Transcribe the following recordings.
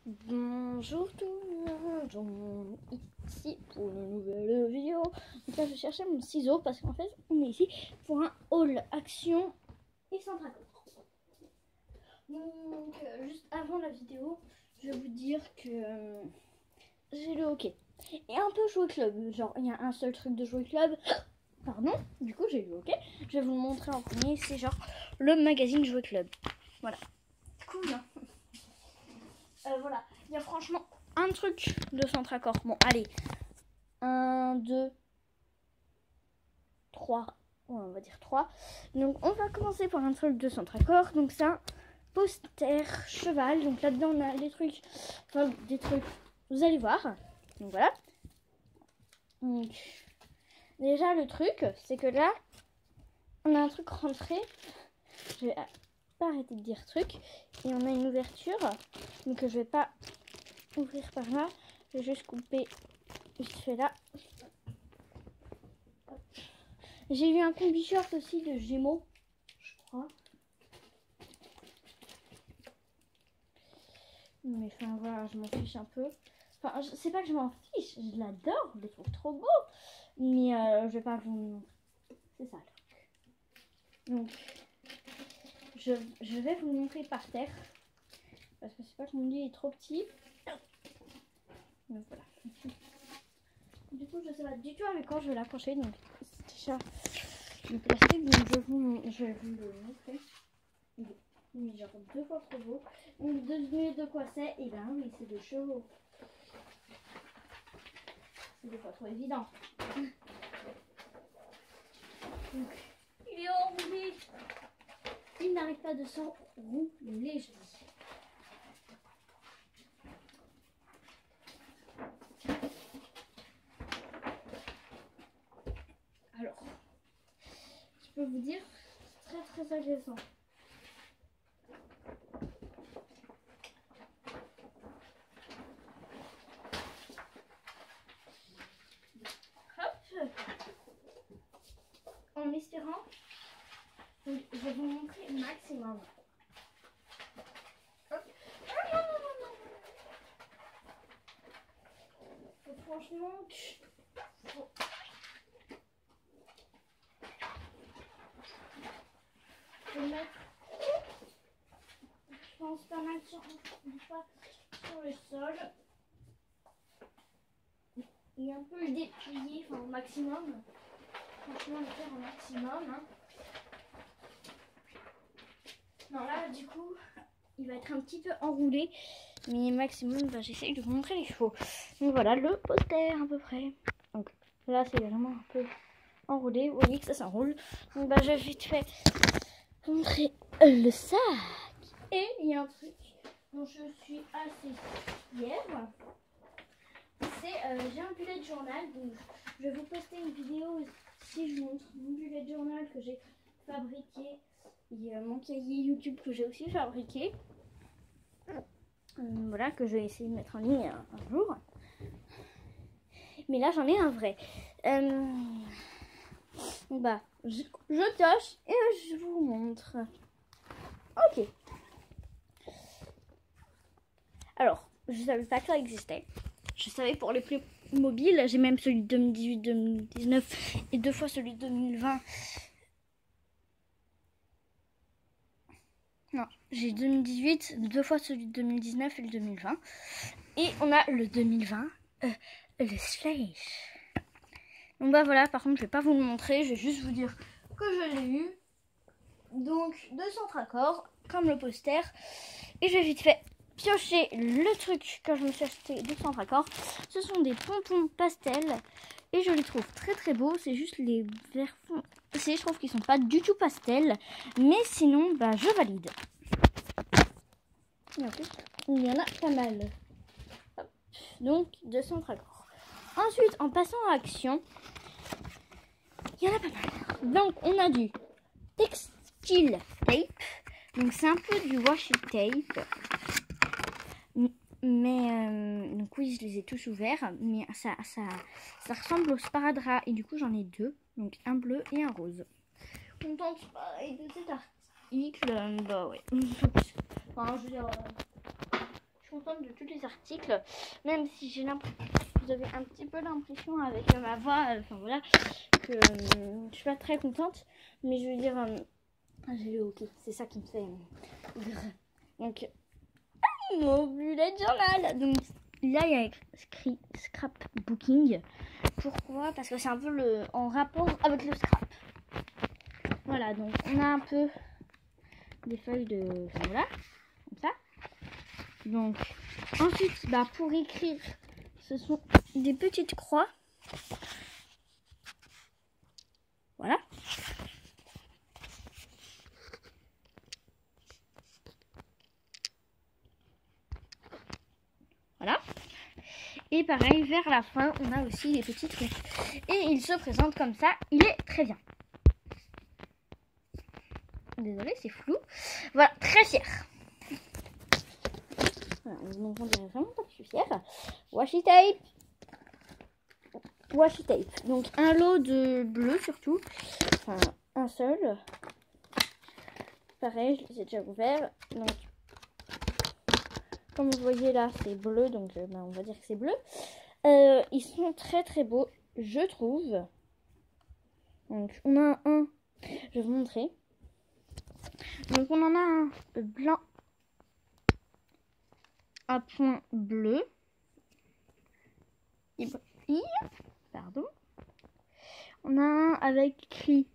Bonjour tout le monde, ici pour une nouvelle vidéo. Donc là je cherchais mon ciseau parce qu'en fait on est ici pour un haul action et centre accord. Donc juste avant la vidéo, je vais vous dire que j'ai le hockey et un peu jouer club. Genre il y a un seul truc de jouer club. Pardon, du coup j'ai le hockey. Je vais vous le montrer en premier, c'est genre le magazine jouer club. Voilà, cool hein. Voilà, il y a franchement un truc de centre accord. Bon, allez, 1, 2, 3. Ouais, on va dire 3. Donc, on va commencer par un truc de centre accord. Donc, c'est un poster cheval. Donc, là-dedans, on a des trucs. Enfin, des trucs. Vous allez voir. Donc, voilà. Donc, déjà, le truc, c'est que là, on a un truc rentré. Je vais pas arrêter de dire truc. Et on a une ouverture. Donc, je vais pas ouvrir par là. Je vais juste couper vite fait là. J'ai eu un combi short aussi de Gémeaux, je crois. Mais enfin voilà, je m'en fiche un peu. Enfin, c'est pas que je m'en fiche, je l'adore, je le trouve trop beau. Mais je vais pas vous montrer. C'est ça le truc. Donc, je vais vous le montrer par terre. Parce que c'est pas que mon lit est trop petit. Donc voilà. Du coup, je sais pas du tout avec quoi je vais l'accrocher. Donc, c'est déjà le plastique. Donc, je vais vous le montrer. Il est genre 2 fois trop beau. Donc, devinez de quoi c'est. Et ben oui, c'est de chevaux. C'est 2 fois trop évident. Donc, il est enroulé. Il n'arrête pas de s'enrouler, je dis. Alors, je peux vous dire, c'est très très agressant. Hop, en espérant, donc, je vais vous montrer le maximum. Hop. Faut franchement, faut mettre, je pense pas mal sur le sol. Et un peu le déplier, enfin au maximum. Franchement, le faire au maximum. Hein. Non, là, du coup, il va être un petit peu enroulé. Mais maximum, bah, j'essaye de vous montrer les chevaux. Donc voilà, le poster à peu près. Donc là, c'est vraiment un peu enroulé. Vous voyez que ça s'enroule. Donc bah, je vais vite fait vous montrer le sac. Et il y a un truc dont je suis assez fière. C'est, j'ai un bullet journal. Donc je vais vous poster une vidéo si je montre mon bullet journal que j'ai fabriqué. Il y a mon cahier YouTube que j'ai aussi fabriqué. Voilà, que je vais essayer de mettre en ligne un jour. Mais là, j'en ai un vrai. Bah, je tâche et je vous montre. Ok. Alors, je savais pas que ça existait. Je savais pour les plus mobiles. J'ai même celui de 2018, 2019 et 2 fois celui de 2020. Non, j'ai 2018, 2 fois celui de 2019 et le 2020. Et on a le 2020, le Slash. Donc bah voilà, par contre je vais pas vous le montrer, je vais juste vous dire que je l'ai eu. Donc de centre accord, comme le poster. Et je vais vite fait piocher le truc que je me suis acheté de centre accord. Ce sont des pompons pastels. Et je les trouve très très beaux. C'est juste les verts foncés. Je trouve qu'ils sont pas du tout pastels. Mais sinon, bah je valide. Et en plus, il y en a pas mal. Hop. Donc de centre accord. Ensuite, en passant à action, il y en a pas mal. Donc on a du textile tape. Donc c'est un peu du washi tape. Mais donc oui, je les ai tous ouverts. Mais ça ressemble au sparadrap. Et du coup j'en ai 2. Donc un bleu et un rose. Contente pareil de cet article. Bah ouais. Enfin je veux dire, je suis contente de tous les articles, même si j'ai l'impression, vous avez un petit peu l'impression avec ma voix, enfin voilà, que je suis pas très contente, mais je veux dire, j'ai le hockey, c'est ça qui me fait donc mon bullet journal. Donc là il y a écrit scrapbooking. Pourquoi? Parce que c'est un peu en rapport avec le scrap. Voilà, donc on a un peu des feuilles de, enfin, voilà, comme ça. Donc ensuite, pour écrire, ce sont des petites croix. Voilà. Voilà. Et pareil, vers la fin, on a aussi les petits trucs. Et il se présente comme ça. Il est très bien. Désolée, c'est flou. Voilà, très fier. Voilà, donc on dirait vraiment pas que je suis fière. Washi tape. Washi tape. Donc un lot de bleu surtout. Enfin, un seul. Pareil, je les ai déjà ouverts. Donc, comme vous voyez là, c'est bleu. Donc, on va dire que c'est bleu. Ils sont très très beaux, je trouve. Donc, on a un. Je vais vous montrer. Donc, on en a un blanc à point bleu. Pardon. On a un avec écrit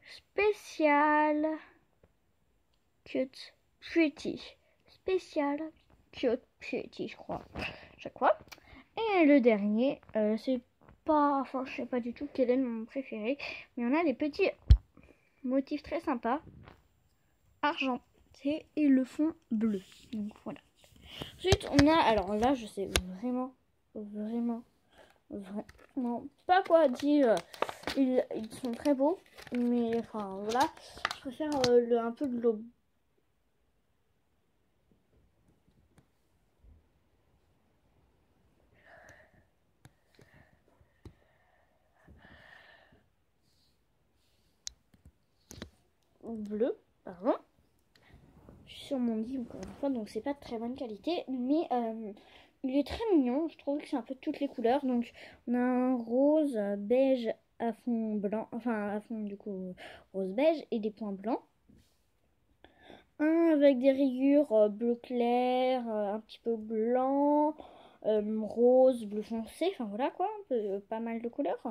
spécial cut pretty. Spécial cut pretty, je crois. Chaque fois. Et le dernier, c'est pas. Enfin, je sais pas du tout quel est mon préféré. Mais on a des petits motifs très sympas. Argenté et le fond bleu. Donc voilà. Ensuite, on a. Alors là, je sais vraiment pas quoi dire. Ils sont très beaux, mais enfin voilà, je préfère un peu de l'eau bleue, pardon. Je suis sur mon lit encore une fois, donc c'est pas de très bonne qualité, mais il est très mignon. Je trouve que c'est un peu de toutes les couleurs. Donc on a un rose beige à fond blanc, enfin à fond du coup rose beige et des points blancs. Un avec des rayures bleu clair, un petit peu blanc, rose, bleu foncé, enfin voilà quoi, pas mal de couleurs.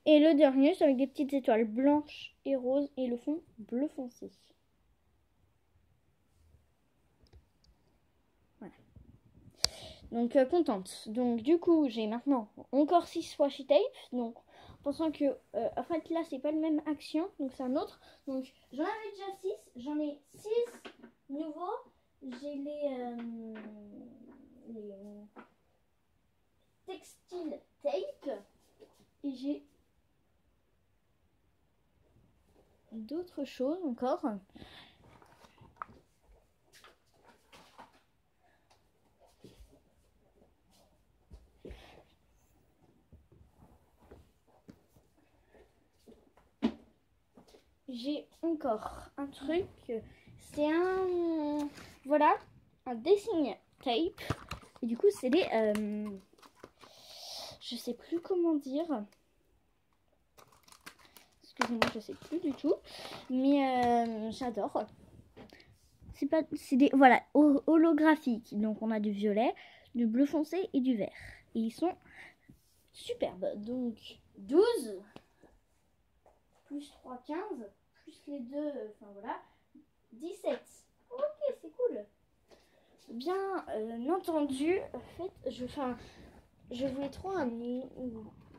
Et le dernier c'est avec des petites étoiles blanches et roses et le fond bleu foncé. Voilà. Donc contente. Donc du coup j'ai maintenant encore 6 washi tape. Donc pensant que en fait là c'est pas le même action, donc c'est un autre. Donc j'en avais déjà 6, j'en ai 6 nouveaux. J'ai les textile tape et j'ai d'autres choses encore. J'ai encore un truc, c'est un voilà, un dessin tape. Et du coup c'est des je sais plus comment dire. Excusez-moi, je sais plus du tout, mais j'adore. C'est des voilà holographiques. Donc on a du violet, du bleu foncé et du vert. Et ils sont superbes. Donc 12 plus 3 15 plus les deux, enfin voilà, 17. Ok, c'est cool. Bien entendu, en fait, je voulais trop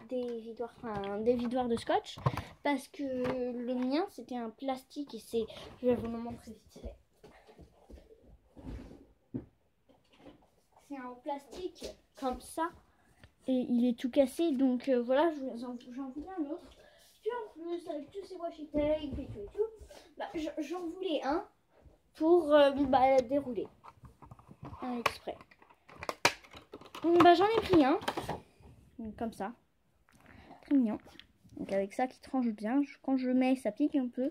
des vidoirs de scotch parce que le mien c'était un plastique et je vais vous le montrer vite fait. C'est un plastique comme ça et il est tout cassé, donc voilà, j'en voulais un autre. Puis en plus avec tous ces washi tape et tout, j'en voulais un pour dérouler exprès. Donc j'en ai pris un comme ça, très mignon. Donc avec ça qui tranche bien, quand je mets ça pique un peu.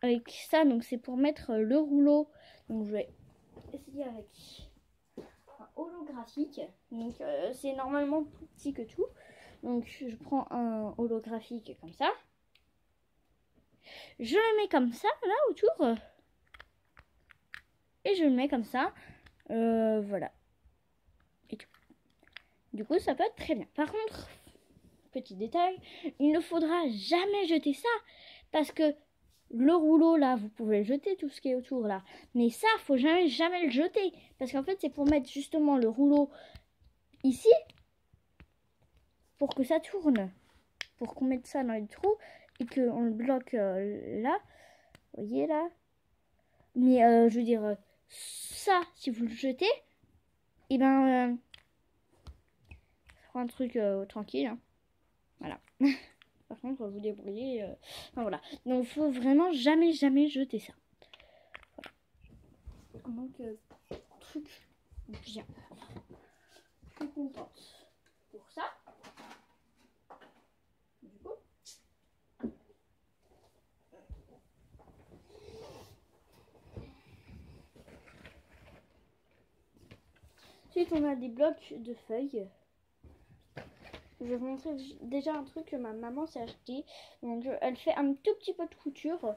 Avec ça, donc c'est pour mettre le rouleau. Donc je vais essayer avec un holographique. Donc c'est normalement plus petit que tout. Donc je prends un holographique comme ça. Je le mets comme ça là autour. Et je le mets comme ça. Voilà. Et tout. Du coup ça peut être très bien. Par contre, petit détail, il ne faudra jamais jeter ça. Parce que le rouleau là, vous pouvez le jeter tout ce qui est autour là. Mais ça, faut jamais le jeter. Parce qu'en fait c'est pour mettre justement le rouleau ici. Pour que ça tourne. Pour qu'on mette ça dans les trous. Et qu'on le bloque là. Vous voyez là. Mais je veux dire, ça, si vous le jetez, et ben, ça fera un truc tranquille. Hein. Voilà. Par contre, vous débrouillez. Enfin, voilà. Donc, il faut vraiment jamais jeter ça. Voilà. Donc, truc bien. Je suis contente pour ça. Du coup. Ensuite, on a des blocs de feuilles. Je vais vous montrer déjà un truc que ma maman s'est acheté. Donc, elle fait un tout petit peu de couture.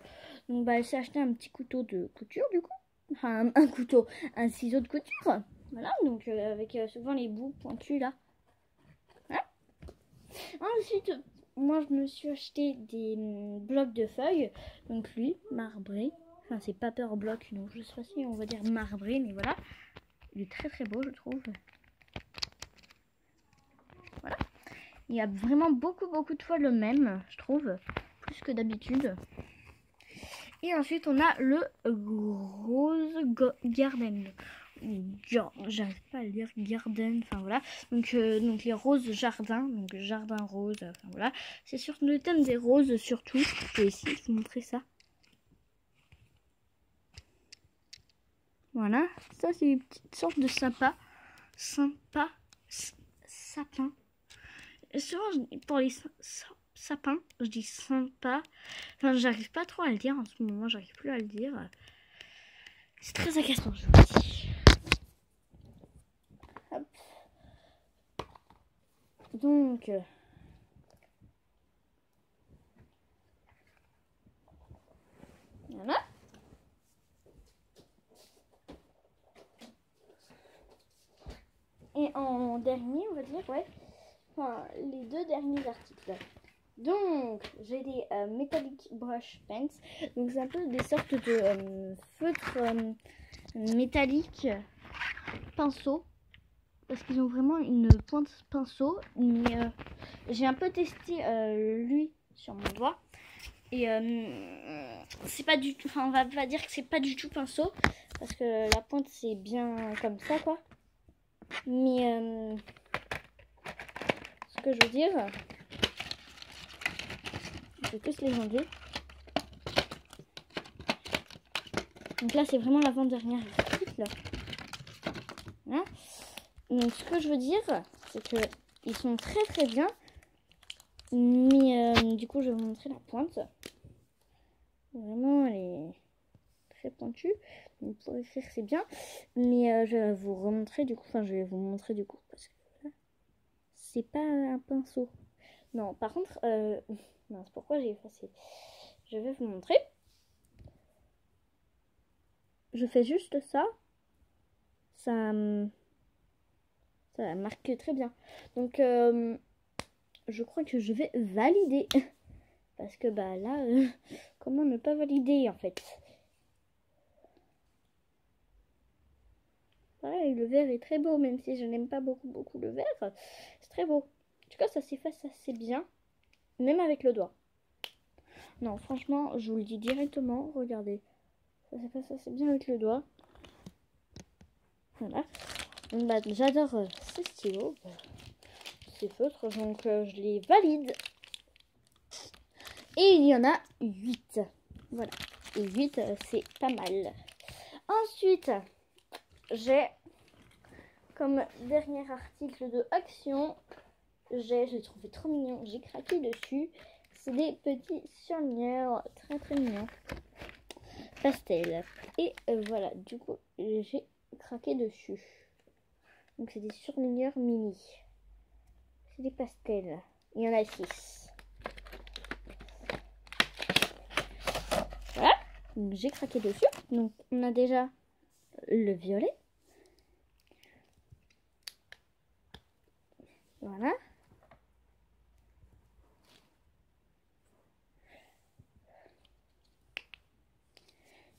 Donc, bah, elle s'est acheté un petit couteau de couture, du coup. Enfin, un couteau, un ciseau de couture. Voilà, donc avec souvent les bouts pointus là. Voilà. Ensuite, moi, je me suis acheté des blocs de feuilles. Donc, lui, marbré. Enfin, c'est paper block, donc je sais pas si on va dire marbré, mais voilà. Il est très très beau, je trouve. Voilà. Il y a vraiment beaucoup de fois le même, je trouve. Plus que d'habitude. Et ensuite, on a le rose garden. J'arrive pas à le dire, garden, enfin voilà. Donc les roses jardin, donc jardin rose, enfin voilà. C'est sur le thème des roses surtout. Je vais essayer de vous montrer ça. Voilà, ça c'est une petite sorte de sapin. Sapin. Souvent, pour les sapins, je dis sympa. Enfin, j'arrive pas trop à le dire en ce moment, j'arrive plus à le dire. C'est très agaçant, je vous dis. Hop. Donc, voilà. Et en dernier, on va dire, ouais. Enfin, les deux derniers articles. Donc, j'ai des Metallic Brush Pens. Donc, c'est un peu des sortes de feutres métalliques pinceaux. Parce qu'ils ont vraiment une pointe pinceau. Mais j'ai un peu testé lui sur mon doigt. Et c'est pas du tout... Enfin, on va pas dire que c'est pas du tout pinceau. Parce que la pointe, c'est bien comme ça, quoi. Mais... ce que je veux dire... Je vais tous les enlever. Donc là, c'est vraiment l'avant-dernière article. Hein. Donc, ce que je veux dire, c'est que ils sont très bien. Mais du coup, je vais vous montrer la pointe. Vraiment, elle est très pointue. Donc, pour écrire, c'est bien. Mais je vais vous remontrer du coup. Enfin, je vais vous montrer du coup. Parce que là, c'est pas un pinceau. Non, par contre, non, c'est pourquoi j'ai effacé. Je vais vous montrer. Je fais juste ça. Ça marque très bien. Donc, je crois que je vais valider. Parce que, bah là, comment ne pas valider, en fait. Ouais, le vert est très beau, même si je n'aime pas beaucoup le vert. C'est très beau. En tout cas, ça s'efface assez bien. Même avec le doigt. Non, franchement, je vous le dis directement. Regardez. Ça s'efface assez bien avec le doigt. Voilà. Donc, bah, j'adore ces stylos. Ces feutres. Donc, je les valide. Et il y en a 8. Voilà. Et 8, c'est pas mal. Ensuite, j'ai comme dernier article de action, j'ai trouvé trop mignon. J'ai craqué dessus. C'est des petits surligneurs très mignons. Pastel. Et voilà, du coup, j'ai craquer dessus. Donc c'est des surligneurs mini. C'est des pastels. Il y en a 6. Voilà. Donc j'ai craqué dessus. Donc on a déjà le violet. Voilà.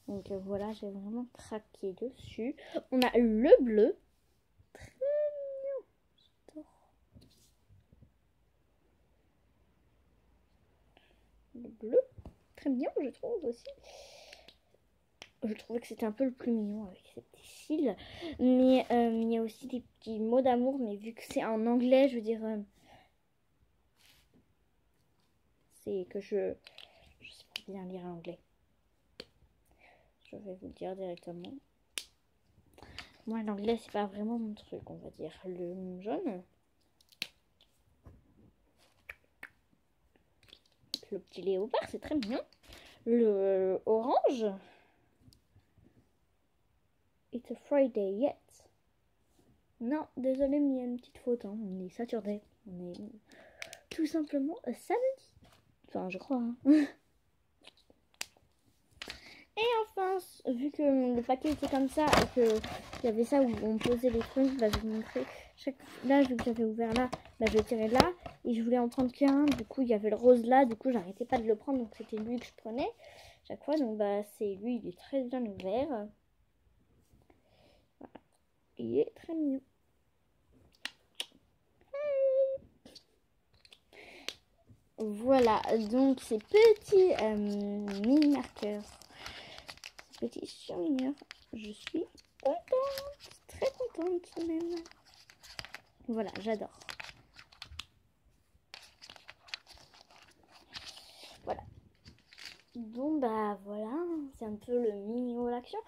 Donc voilà, j'ai vraiment craqué dessus. On a le bleu. Très mignon. J'adore. Le bleu. Très mignon, je trouve aussi. Je trouvais que c'était un peu le plus mignon avec ses petits cils. Mais il y a aussi des petits mots d'amour. Mais vu que c'est en anglais, je veux dire... c'est que je sais pas bien lire l'anglais. Je vais vous le dire directement. Moi, l'anglais, c'est pas vraiment mon truc, on va dire. Le jaune. Le petit léopard, c'est très mignon. Le orange. It's a Friday yet. Non, désolé, mais il y a une petite faute. Hein. On est Saturday. On est tout simplement samedi. Enfin, je crois. Hein. Et enfin, vu que le paquet était comme ça et qu'il y avait ça où on posait les trucs, bah, je vais vous montrer. Là, vu que j'avais ouvert là, bah, je tirais là et je voulais en prendre qu'un. Du coup, il y avait le rose là. Du coup, j'arrêtais pas de le prendre. Donc, c'était lui que je prenais chaque fois. Donc, bah, c'est lui. Il est très bien ouvert. Voilà. Il est très mignon. Voilà. Donc, ces petits mini marqueurs. Petit surligneur, je suis contente, très contente même. Voilà, j'adore. Voilà. Bon bah voilà, c'est un peu le mini haul action.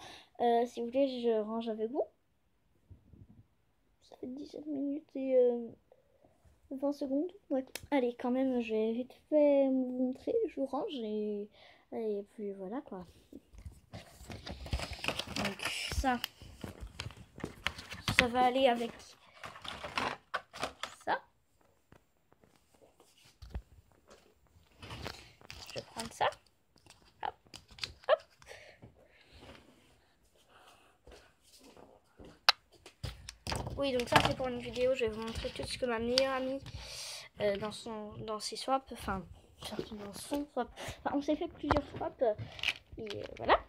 Si vous voulez, je range avec vous. Ça fait 17 minutes et 20 secondes. Ouais. Allez, quand même, je vais vite fait vous montrer. Je vous range et puis voilà quoi. Donc ça va aller avec ça. Je vais prendre ça. Hop, hop. Oui, donc ça c'est pour une vidéo. Je vais vous montrer tout ce que ma meilleure amie dans ses swaps, enfin surtout dans son swap. Enfin, on s'est fait plusieurs swaps et voilà.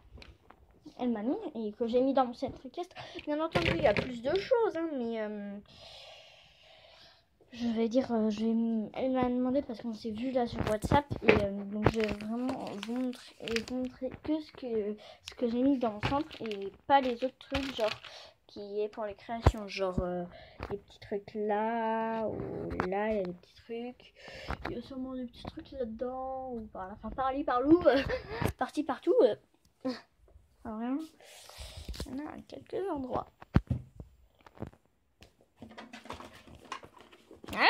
Elle m'a mis et que j'ai mis dans mon set request. Bien entendu, il y a plus de choses, hein, mais je vais dire, elle m'a demandé parce qu'on s'est vu là sur WhatsApp et donc je vais vraiment vous montrer que ce que j'ai mis dans le centre et pas les autres trucs genre qui est pour les créations, genre les petits trucs là ou là il y a des petits trucs, il y a sûrement des petits trucs là-dedans ou par là, enfin par-là par-là, parti partout. Alors, vraiment, il y en a à quelques endroits. Hein?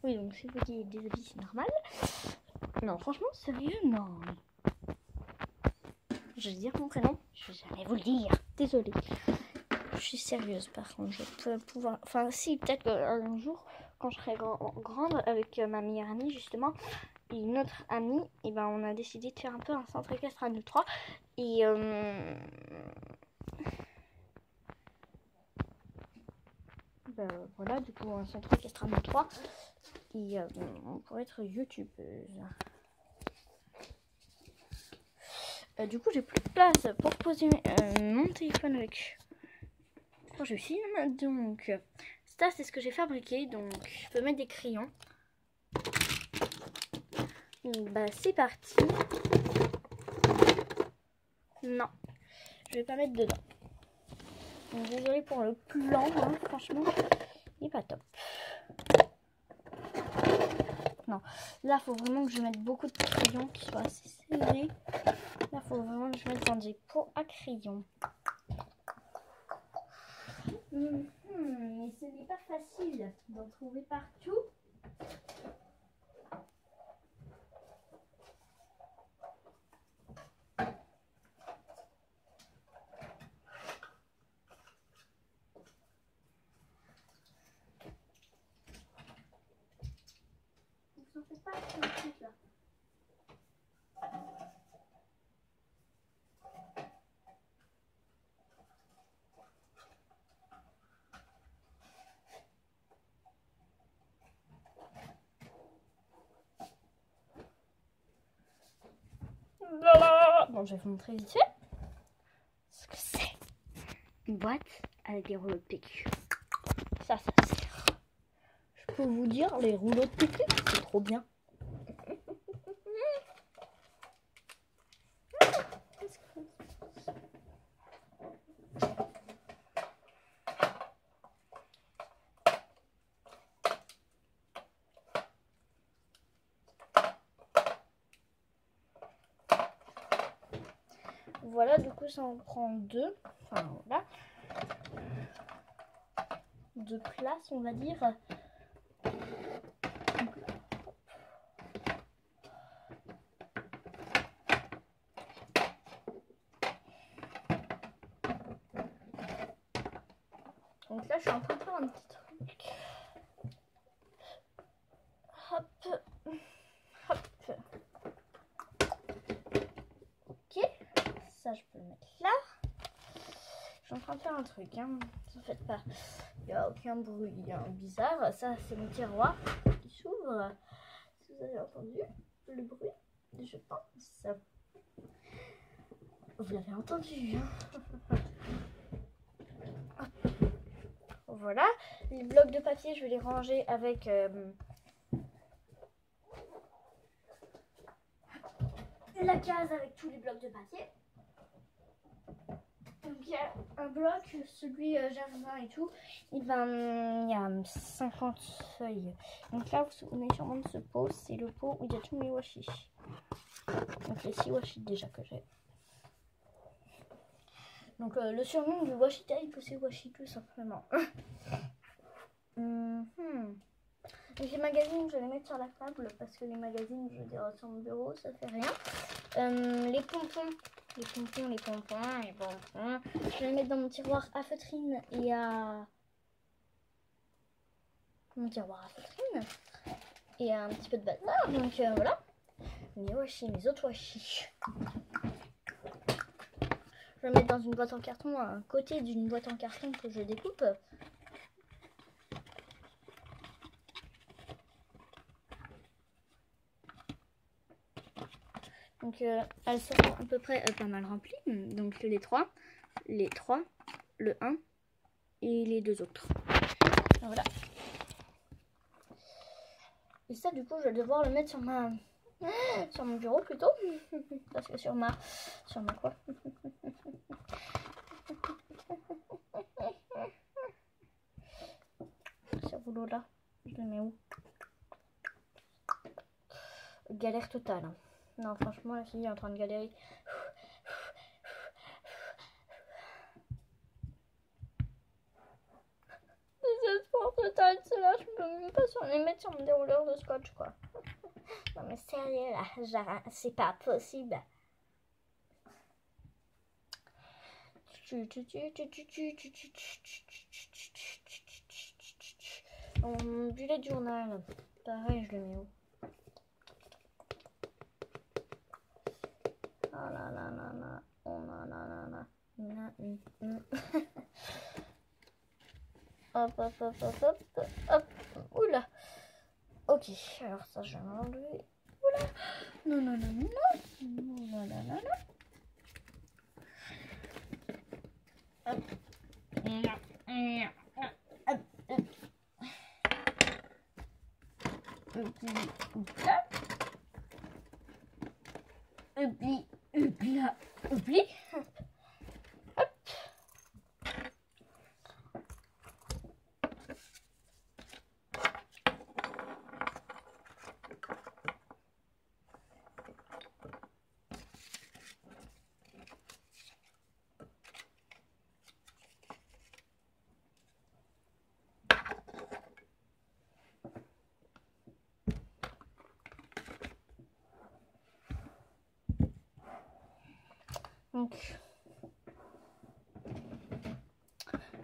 Oui, donc si vous dites des habits, c'est normal. Non, franchement, sérieux, non. Je vais dire mon prénom, je vais jamais vous le dire. Désolée. Je suis sérieuse, par contre, je peux pouvoir... Enfin, si, peut-être qu'un jour, quand je serai grande, avec ma meilleure amie, justement, et une autre amie, et ben on a décidé de faire un peu un centre équestre à nous trois. Et ben, voilà, du coup un centre équestre à nous trois. Et on pourrait être youtubeuse. Du coup j'ai plus de place pour poser mon téléphone avec quand je filme. Donc ça c'est ce que j'ai fabriqué. Donc je peux mettre des crayons. Donc bah c'est parti. Non, je vais pas mettre dedans. Donc désolée pour le plan, hein, franchement, il est pas top. Non, là faut vraiment que je mette beaucoup de crayons qui soient assez serrés. Là faut vraiment que je mette dans des pots à crayons. Mais ce n'est pas facile d'en trouver partout. Bon, je vais vous montrer vite fait ce que c'est. Une boîte avec des rouleaux de PQ. Ça sert. Je peux vous dire, les rouleaux de PQ, c'est trop bien. Voilà, du coup, ça en prend deux. Enfin, voilà. Deux places, on va dire. Donc là, je suis en train de faire un petit truc. Hop. Hop. Ok. Ça, je peux le mettre là. Je suis en train de faire un truc, hein. Ne faites pas. Il n'y a aucun bruit bizarre. Ça, c'est mon tiroir qui s'ouvre. Si vous avez entendu le bruit, je pense. Vous l'avez entendu, hein. Voilà. Les blocs de papier, je vais les ranger avec... la case avec tous les blocs de papier. Donc il y a un bloc, celui jardin et tout, il y a 50 feuilles. Donc là, vous vous souvenez sûrement de ce pot, c'est le pot où il y a tous mes washi. Donc les 6 washi déjà que j'ai. Donc le surnom du washi type, c'est washi tout simplement. Donc les magazines, je vais les mettre sur la table parce que les magazines, je veux dire, sur mon bureau, ça fait rien. Les pompons, je vais les mettre dans mon tiroir à feutrine et à... Mon tiroir à feutrine et à un petit peu de bazar. Donc voilà. Mes washi, mes autres washi. Je vais mettre dans une boîte en carton, à un côté d'une boîte en carton que je découpe. Donc elles seront à peu près pas mal remplies. Donc les 3, le 1 et les 2 autres. Donc, voilà. Et ça du coup je vais devoir le mettre sur mon bureau plutôt. Parce que sur ma quoi. Ce rouleau là, je le mets où? Galère totale. Hein. Non, franchement, la fille est en train de galérer. Désespoir total, ceux-là, je peux même pas les mettre sur mon dérouleur de scotch, quoi. Non, mais sérieux, là, genre, c'est pas possible. Mon bullet journal, pareil, je le mets où? Oh là là là là, oh là là là là. Hop, hop, hop, hop, hop, hop, oula. Ok, alors ça je vais l'enlever. Oula, non, non, non, non, non, non, non, non, non. Hop, hop, hop. Oublie. Hop.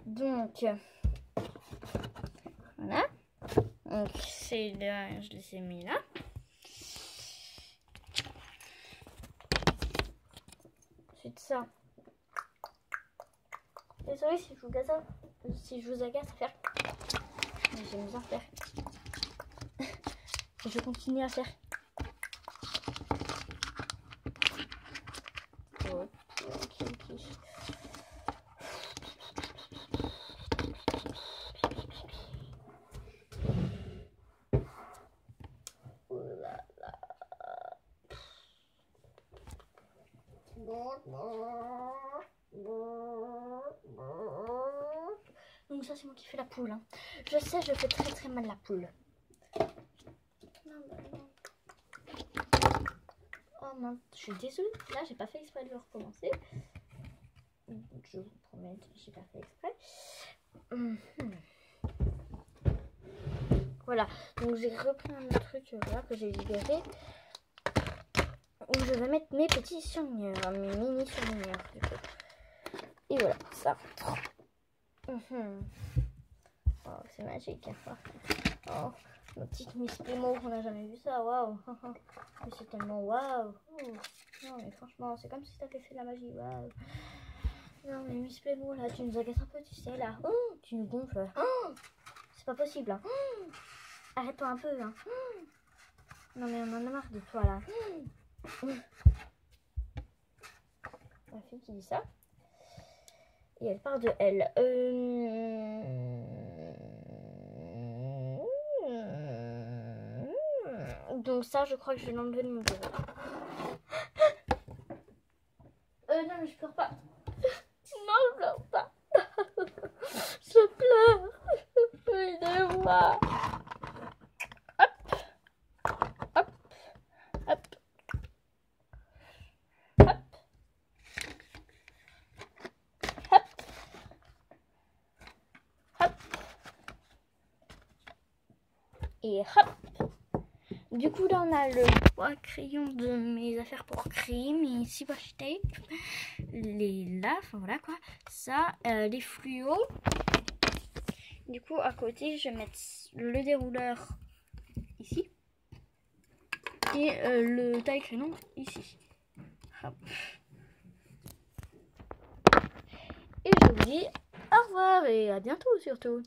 Donc voilà. Donc c'est là, je les ai mis là. Ensuite ça. Désolée si je vous agace à faire. Mais j'aime bien faire. Et je continue à faire. Ok. Oh là là. Donc ça c'est moi qui fais la poule. Hein. Je sais, je fais très mal la poule. Non. Oh mince, je suis désolée. Là, j'ai pas fait exprès de le recommencer. Je vous promets, j'ai pas fait exprès. Voilà, donc j'ai repris un autre truc là, que j'ai libéré. Où je vais mettre mes petits surligneurs, mes mini surligneurs du coup. Et voilà, ça rentre. Oh, c'est magique. Hein. Oh, ma petite Miss Playmo, on n'a jamais vu ça, waouh. Mais c'est tellement waouh. Non mais franchement, c'est comme si t'avais fait la magie, waouh. Non mais Miss Playmo, là, tu nous agaces un peu, tu sais, là. Tu nous gonfles. C'est pas possible. Hein. Arrête-toi un peu. Hein. Non mais on en a marre de toi, là. La fille qui dit ça. Et elle part de elle. Donc ça, je crois que je vais l'enlever de mon bureau. Non mais je pleure pas. Non, je pleure pas. Je pleure. Aidez-moi. Et hop. Du coup là on a le bois crayon de mes affaires pour créer mes 6 washi tape, les là, enfin voilà quoi, ça, les fluos. Du coup à côté je vais mettre le dérouleur ici et le taille crayon ici. Hop. Et je vous dis au revoir et à bientôt surtout.